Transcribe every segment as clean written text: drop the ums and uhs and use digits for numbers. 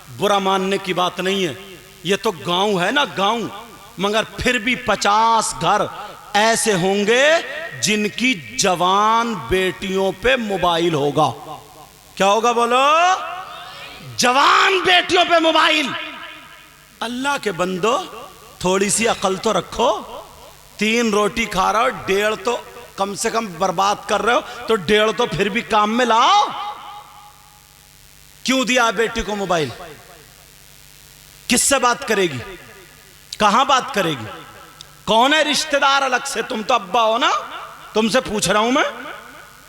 बुरा मानने की बात नहीं है, ये तो गांव है ना गांव, मगर फिर भी 50 घर ऐसे होंगे जिनकी जवान बेटियों पे मोबाइल होगा। क्या होगा बोलो? जवान बेटियों पे मोबाइल। अल्लाह के बंदो, थोड़ी सी अकल तो रखो। 3 रोटी खा रहे हो, 1.5 तो कम से कम बर्बाद कर रहे हो, तो 1.5 तो फिर भी काम में लाओ। क्यों दिया बेटी को मोबाइल? किससे बात करेगी? कहां बात करेगी? कौन है रिश्तेदार अलग से? तुम तो अब्बा हो ना, तुमसे पूछ रहा हूं मैं।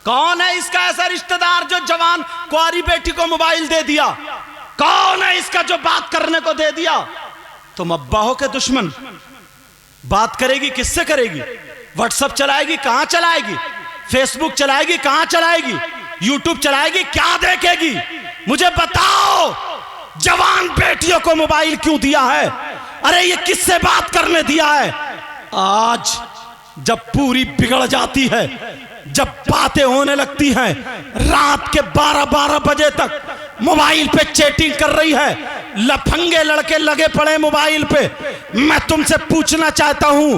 कौन है इसका ऐसा रिश्तेदार जो जवान कुंवारी बेटी को मोबाइल दे दिया? कौन है इसका जो बात करने को दे दिया? तुम अब्बा हो के दुश्मन? बात करेगी किससे करेगी? व्हाट्सएप चलाएगी, कहां चलाएगी? फेसबुक चलाएगी, कहां चलाएगी? यूट्यूब चलाएगी, क्या देखेगी? मुझे बताओ, जवान बेटियों को मोबाइल क्यों दिया है? अरे ये किससे बात करने दिया है? आज जब पूरी बिगड़ जाती है, जब बातें होने लगती हैं, रात के 12-12 बजे तक मोबाइल पे चैटिंग कर रही है, लफंगे लड़के लगे पड़े मोबाइल पे। मैं तुमसे पूछना चाहता हूं,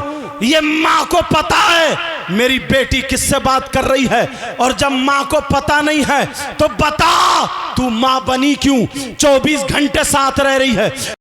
ये मां को पता है मेरी बेटी किससे बात कर रही है? और जब मां को पता नहीं है तो बता, तू मां बनी क्यों? 24 घंटे साथ रह रही है,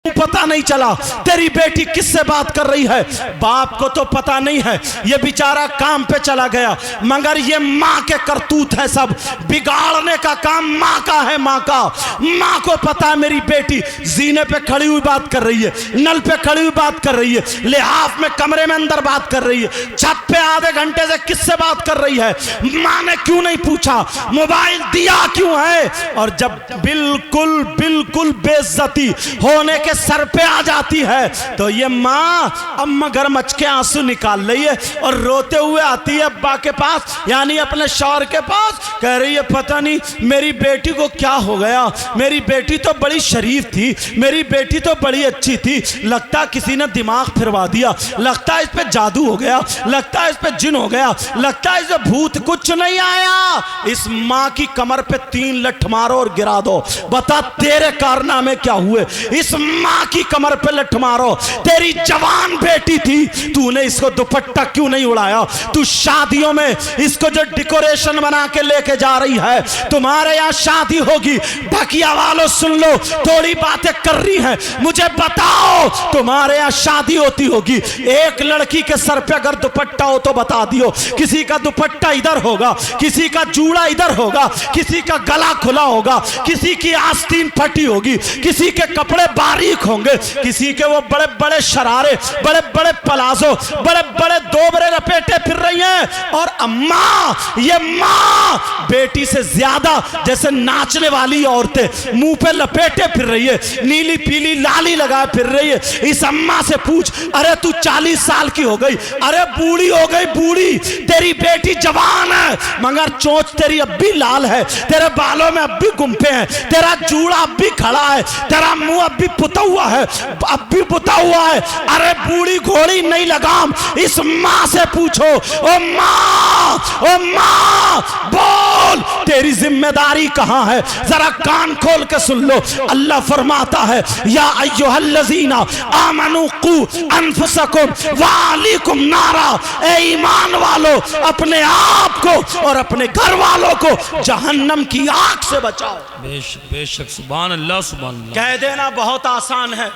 पता नहीं चला तेरी बेटी किससे बात कर रही है? बाप को तो पता नहीं है, ये बेचारा काम पे चला गया, मगर ये माँ के करतूत है। सब बिगाड़ने का काम माँ का है, माँ का। माँ को पता है मेरी बेटी जीने पे खड़ी हुई बात कर रही है, नल पे खड़ी हुई बात कर रही है, लिहाफ में कमरे में अंदर बात कर रही है, छत पे आधे घंटे से किससे बात कर रही है? माँ ने क्यों नहीं पूछा? मोबाइल दिया क्यों है? और जब बिल्कुल बिल्कुल बेइज्जती होने के सर पे आ जाती है तो ये माँ अब मगरमच्छ के आंसू निकाल रही है और रोते हुए आती है अब्बा के पास, यानी अपने शौहर के पास। कह रही है पता नहीं मेरी बेटी को क्या हो गया, मेरी बेटी तो बड़ी शरीफ थी, मेरी बेटी तो बड़ी अच्छी थी, लगता किसी ने दिमाग फिरवा दिया, लगता है इस पे जादू हो गया, लगता है इस पे जिन हो गया, लगता है इस पे भूत। कुछ नहीं आया। इस माँ की कमर पे 3 लठ मारो और गिरा दो, बता तेरे कारनामे क्या हुए? इस माँ की कमर पे लठ मारो। तेरी जवान बेटी थी, तूने इसको दुपट्टा क्यों नहीं उड़ाया? तू शादियों में इसको जो डेकोरेशन बना के लेके जा रही है, तुम्हारे यहाँ शादी होगी, ढकिया वालों सुन लो, थोड़ी बातें कर रही हैं, मुझे बताओ तुम्हारे यहाँ शादी होती होगी, एक लड़की के सर पे अगर दुपट्टा हो तो बता दियो, किसी का दुपट्टा इधर होगा, किसी का जूड़ा इधर होगा, किसी का गला खुला होगा, किसी की आस्तीन फटी होगी, किसी के कपड़े बारीक होंगे, किसी के वो बड़े बड़े शरारे, बड़े बड़े पलाजो, बड़े बड़े दोबरे लपेटे फिर रही हैं। और अम्मा, ये माँ बेटी से ज्यादा जैसे नाचने वाली औरतें मुंह पे लपेटे फिर रही है, नीली पीली लाली लगाए फिर रही है। इस अम्मा से पूछ, अरे तू 40 साल की हो गई, अरे बूढ़ी हो गई बूढ़ी, तेरी बेटी जवान है मगर चोंच तेरी अब भी लाल है, तेरे बालों में अब भी गुम्फे हैं, तेरा जूड़ा अब भी खड़ा है, तेरा मुंह अब भी पुता हुआ है, अब भी पुता हुआ है। अरे बूढ़ी घोड़ी नहीं लगाम। इस माँ से पूछो, ओ माँ, ओ माँ बोल तेरी जिम्मेदारी कहाँ है? जरा कान खोल के सुन लो। अल्लाह फरमाता है, या अय्युहल्लज़ीना आमनू कू अनफुसकुम व अहलीकुम नारा, ए ईमान वालों अपने आप को और अपने घर वालों को जहन्नम की आग से बचाओ। बेशक सुभान अल्लाह सुभान अल्लाह। कह देना बहुत आसान है,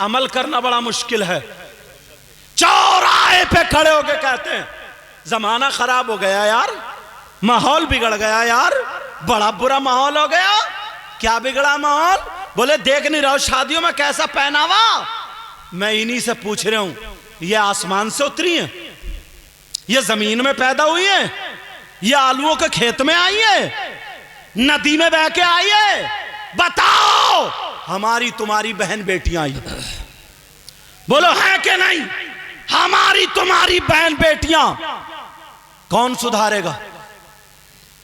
अमल करना बड़ा मुश्किल है। चौराहे पे खड़े होके कहते हैं जमाना खराब हो गया यार, माहौल बिगड़ गया यार, बड़ा बुरा माहौल हो गया। क्या बिगड़ा माहौल? बोले देख नहीं रहो शादियों में कैसा पहनावा। मैं इन्हीं से पूछ रहा हूं, ये आसमान से उतरी है, ये जमीन में पैदा हुई है, ये आलूओं के खेत में आई है, नदी में बह के आई है? बताओ। हमारी तुम्हारी बहन बेटियां आई, बोलो है कि नहीं? हमारी तुम्हारी बहन बेटियां। कौन सुधारेगा?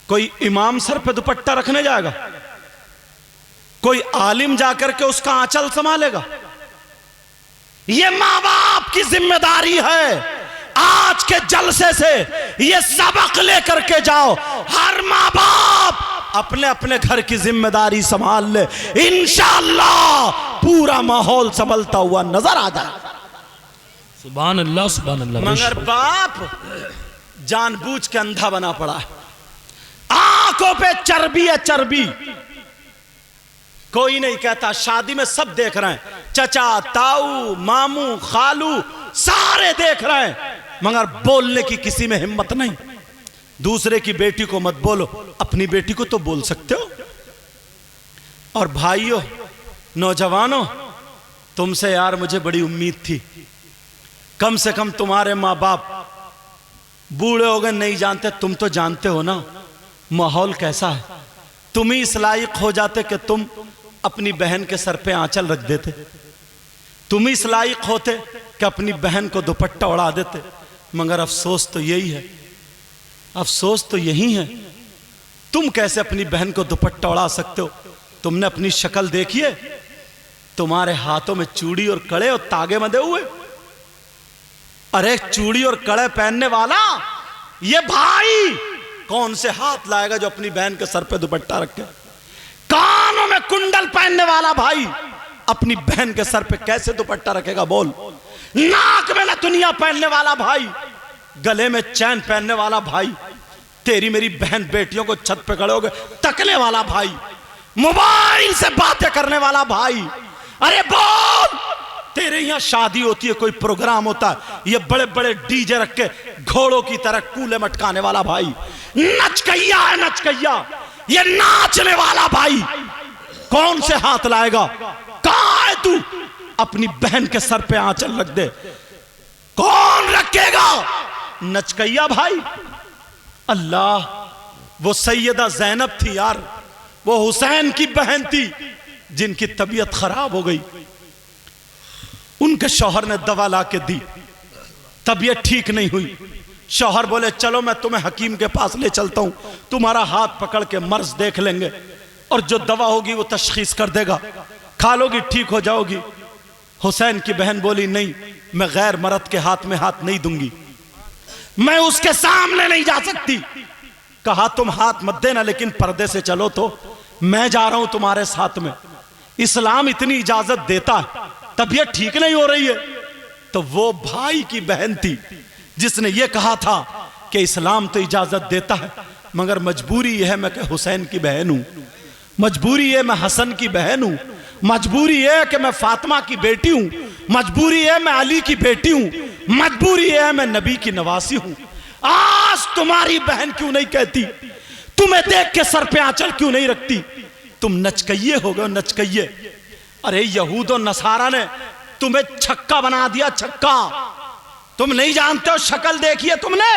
कोई इमाम सर पे दुपट्टा रखने जाएगा? कोई आलिम जाकर के उसका आंचल संभालेगा? ये माँ बाप की जिम्मेदारी है। आज के जलसे से ये सबक लेकर के जाओ, हर माँ बाप अपने अपने घर की जिम्मेदारी संभाल ले, इंशाअल्लाह पूरा माहौल संभलता हुआ नजर आ जाए। सुभान अल्लाह सुभान अल्लाह। मगर बाप जानबूझ के अंधा बना पड़ा है, आंखों पे चर्बी है चर्बी। कोई नहीं कहता, शादी में सब देख रहे हैं, चचा ताऊ मामू खालू सारे देख रहे हैं, मगर बोलने की किसी में हिम्मत नहीं। दूसरे की बेटी को मत बोलो, अपनी बेटी को तो बोल सकते हो। और भाइयों नौजवानों, तुमसे यार मुझे बड़ी उम्मीद थी, कम से कम तुम्हारे माँ बाप बूढ़े हो गए नहीं जानते, तुम तो जानते हो ना माहौल कैसा है। तुम ही इस लायक हो जाते कि तुम अपनी बहन के सर पे आंचल रख देते, तुम ही इस लायक होते कि अपनी बहन को दुपट्टा उड़ा देते। मगर अफसोस तो यही है, अफसोस तो यही है, तुम कैसे अपनी बहन को दुपट्टा उड़ा सकते हो? तुमने अपनी शक्ल देखी है? तुम्हारे हाथों में चूड़ी और कड़े और तागे बंधे हुए। अरे चूड़ी और कड़े पहनने वाला ये भाई कौन से हाथ लाएगा जो अपनी बहन के सर पे दुपट्टा रखे? कानों में कुंडल पहनने वाला भाई अपनी बहन के सर पे कैसे दुपट्टा रखेगा बोल? नाक में नथुनिया पहनने वाला भाई, गले में चैन पहनने वाला भाई, तेरी मेरी बहन बेटियों को छत पे खड़े होकर तकने वाला भाई, मोबाइल से बातें करने वाला भाई। अरे बोल, तेरे यहां शादी होती है, कोई प्रोग्राम होता है, ये बड़े बड़े डीजे रख के घोड़ों की तरह कूले मटकाने वाला भाई, नचकैया है नचकैया, ये नाचने वाला भाई कौन से हाथ लाएगा? कहां है तू? अपनी बहन के सर पे आंचल रख दे, कौन रखेगा? नचकैया भाई। अल्लाह, वो सैयदा जैनब थी यार, वो हुसैन की बहन थी जिनकी तबीयत खराब हो गई, उनके शौहर ने दवा ला के दी, तबीयत ठीक नहीं हुई। शौहर बोले चलो मैं तुम्हें हकीम के पास ले चलता हूं, तुम्हारा हाथ पकड़ के मर्ज देख लेंगे और जो दवा होगी वो तशखीस कर देगा, खा लोगी ठीक हो जाओगी। हुसैन की बहन बोली नहीं, मैं गैर मर्द के हाथ में हाथ नहीं दूंगी, मैं उसके सामने नहीं जा सकती। कहा तुम हाथ मत देना, लेकिन पर्दे से चलो तो मैं जा रहा हूं तुम्हारे साथ में, इस्लाम इतनी इजाजत देता है, तबीयत ठीक नहीं हो रही है। तो वो भाई की बहन थी जिसने ये कहा था कि इस्लाम तो इजाजत देता है, मगर मजबूरी यह है मैं कि हुसैन की बहन हूं, मजबूरी है मैं हसन की बहन हूं, मजबूरी है कि मैं फातिमा की बेटी हूं, मजबूरी है मैं अली की बेटी हूं, मजबूरी है मैं नबी की नवासी हूं। आज तुम्हारी बहन क्यों नहीं कहती? तुम्हें देख के सर पे आंचल क्यों नहीं रखती? तुम नचकइये हो गए, नचकइये। अरे यहूद और नसारा ने तुम्हें छक्का बना दिया, छक्का। तुम नहीं जानते हो, शक्ल देखिए तुमने,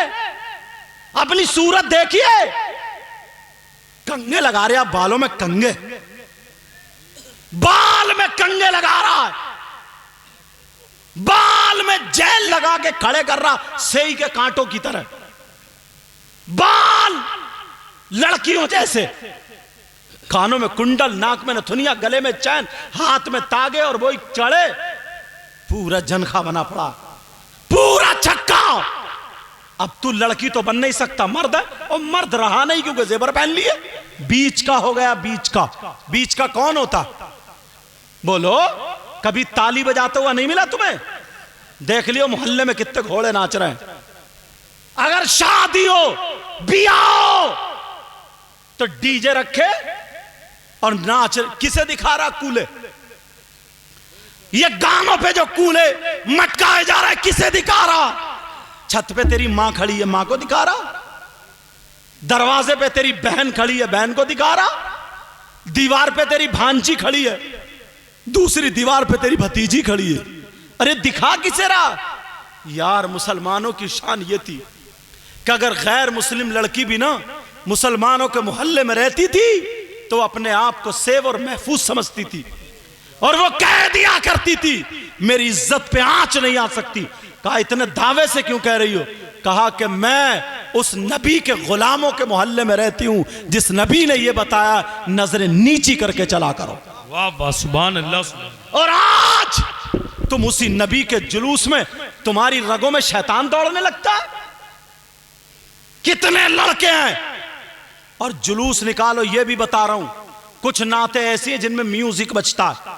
अपनी सूरत देखिए, कंगे लगा रहे, बालों में कंगे, बाल में कंगे लगा रहा है, बाल में जेल लगा के खड़े कर रहा सेई के कांटों की तरह, बाल लड़कियों जैसे, कानों में कुंडल, नाक में नथुनिया, गले में चैन, हाथ में तागे और वही चढ़े, पूरा जनखा बना पड़ा, पूरा छक्का। अब तू लड़की तो बन नहीं सकता, मर्द है, और मर्द रहा नहीं क्योंकि जेवर पहन लिए, बीच का हो गया, बीच का। बीच का कौन होता? बोलो, कभी ताली बजाता हुआ नहीं मिला तुम्हें? देख लियो मोहल्ले में कितने घोड़े नाच रहे हैं। अगर शादी हो, बियाह हो, तो डीजे रखे और नाच, किसे दिखा रहा? कूले। ये गानों पे जो कूले मटकाए जा रहा है, किसे दिखा रहा? छत पे तेरी मां खड़ी है, मां को दिखा रहा, दरवाजे पे तेरी बहन खड़ी है, बहन को दिखा रहा, दीवार पे तेरी भांजी खड़ी है, दूसरी दीवार पे तेरी भतीजी खड़ी है। अरे दिखा किसे रहा? यार मुसलमानों की शान ये थी कि अगर गैर मुस्लिम लड़की भी ना मुसलमानों के मोहल्ले में रहती थी तो अपने आप को सेव और महफूज समझती थी, और वो कह दिया करती थी मेरी इज्जत पे आंच नहीं आ सकती। कहा इतने दावे से क्यों कह रही हो? कहा कि मैं उस नबी के गुलामों के मोहल्ले में रहती हूं जिस नबी ने यह बताया नजरें नीची करके चला करो। वाह वाह, सुभान अल्लाह। और आज तुम उसी नबी के जुलूस में, तुम्हारी रगों में शैतान दौड़ने लगता है। कितने लड़के हैं और जुलूस निकालो। ये भी बता रहा हूं, कुछ नाते ऐसी हैं जिनमें म्यूजिक बजता है।